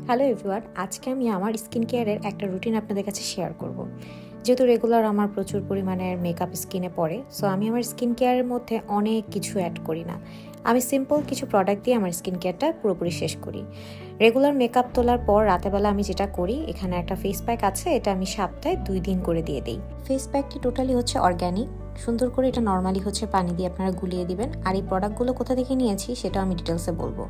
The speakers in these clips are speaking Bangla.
হ্যালো এভরিওয়ান, আজকে আমি আমার স্কিন কেয়ারের একটা রুটিন আপনাদের কাছে শেয়ার করব। যেহেতু রেগুলার আমার প্রচুর পরিমাণের মেকআপ স্কিনে পড়ে, সো আমি আমার স্কিন কেয়ারের মধ্যে অনেক কিছু অ্যাড করি না। আমি সিম্পল কিছু প্রোডাক্ট দিয়ে আমার স্কিন কেয়ারটা পুরোপুরি শেষ করি। রেগুলার মেকআপ তোলার পর রাতেবেলা আমি যেটা করি, এখানে একটা ফেস প্যাক আছে, এটা আমি সপ্তাহে 2 দিন করে দিয়ে দিই। ফেস প্যাকটি টোটালি হচ্ছে অর্গ্যানিক, সুন্দর করে এটা নর্মালি হচ্ছে পানি দিয়ে আপনারা গুলিয়ে দিবেন। আর এই প্রোডাক্টগুলো কোথা থেকে নিয়েছি সেটাও আমি ডিটেলসে বলবো।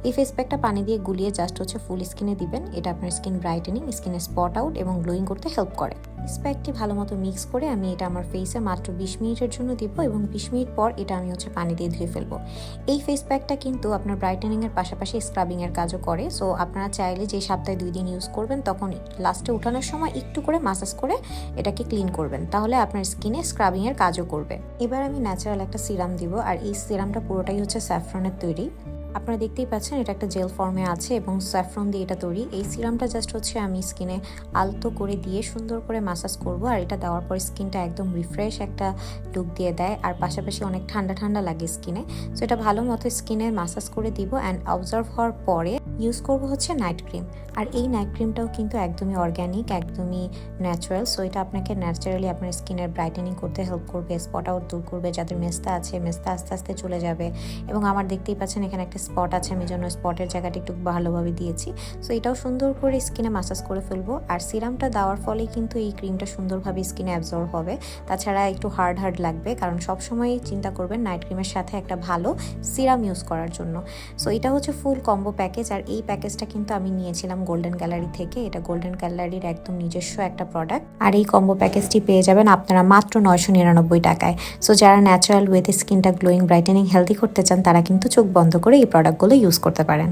এই ফেস প্যাকটা পানি দিয়ে গুলিয়ে জাস্ট হচ্ছে ফুল স্কিনে দিবেন। এটা আপনার স্কিন ব্রাইটেনিং, স্কিনে স্পট আউট এবং গ্লোয়িং করতে হেল্প করে। ফেস প্যাকটি ভালো মতো মিক্স করে আমি এটা আমার ফেসে মাত্র 20 মিনিটের জন্য দিব এবং 20 মিনিট পর এটা আমি হচ্ছে পানি দিয়ে ধুয়ে ফেলবো। এই ফেস প্যাকটা কিন্তু আপনার ব্রাইটেনিং এর পাশাপাশি স্ক্রাবিং এর কাজও করে। সো আপনারা চাইলে যে সপ্তাহে 2 দিন ইউজ করবেন, তখন লাস্টে উঠানোর সময় একটু করে মাসাজ করে এটাকে ক্লিন করবেন, তাহলে আপনার স্কিনে স্ক্রাবিং এর কাজও করবে। এবার আমি ন্যাচারাল একটা সিরাম দিব, আর এই সিরামটা পুরোটাই হচ্ছে স্যাফরনের তৈরি। আপনারা দেখতেই পাচ্ছেন এটা একটা জেল ফর্মে আছে এবং স্যাফরন দিয়ে এটা তৈরি। এই সিরামটা জাস্ট হচ্ছে আমি স্কিনে আলতো করে দিয়ে সুন্দর করে মাসাজ করব, আর এটা দেওয়ার পর স্কিনটা একদম রিফ্রেশ একটা লুক দিয়ে দেয়, আর পাশাপাশি অনেক ঠান্ডা ঠান্ডা লাগে স্কিনে। সো এটা ভালো মতো স্কিনে মাসাজ করে দিব অ্যান্ড অবজার্ভ হওয়ার পরে ইউজ করব হচ্ছে নাইট ক্রিম। আর এই নাইট ক্রিমটাও কিন্তু একদমই অর্গ্যানিক, একদমই ন্যাচারাল। সো এটা আপনাকে ন্যাচারালি আপনার স্কিনের ব্রাইটেনিং করতে হেল্প করবে, স্পট আউট দূর করবে। যাদের মেস্তা আছে, মেস্তা আস্তে আস্তে চলে যাবে। এবং আমার দেখতেই পাচ্ছেন এখানে একটা স্পট আছে, আমি জন্য স্পটের জায়গাটা একটু ভালোভাবে দিয়েছি। সো এটাও সুন্দর করে স্কিনে মাসাজ করে ফেলবো। আর সিরামটা দেওয়ার ফলে কিন্তু এই ক্রিমটা সুন্দরভাবে স্কিনে অ্যাবজর্ব হবে। তাছাড়া একটু হার্ড হার্ড লাগবে, কারণ সবসময় চিন্তা করবেন নাইট ক্রিমের সাথে একটা ভালো সিরাম ইউজ করার জন্য। সো এটা হচ্ছে ফুল কম্বো প্যাকেজ, আর এই প্যাকেজটা কিন্তু আমি নিয়েছিলাম গোল্ডেন গ্যালারি থেকে। এটা গোল্ডেন গ্যালারির একদম নিজস্ব একটা প্রোডাক্ট, আর এই কম্বো প্যাকেজটি পেয়ে যাবেন আপনারা মাত্র 999 টাকায়। সো যারা ন্যাচারাল ওয়েতে স্কিনটা গ্লোয়িং, ব্রাইটেনিং, হেলদি করতে চান, তারা কিন্তু চোখ বন্ধ করে এই প্রোডাক্টগুলো ইউজ করতে পারেন।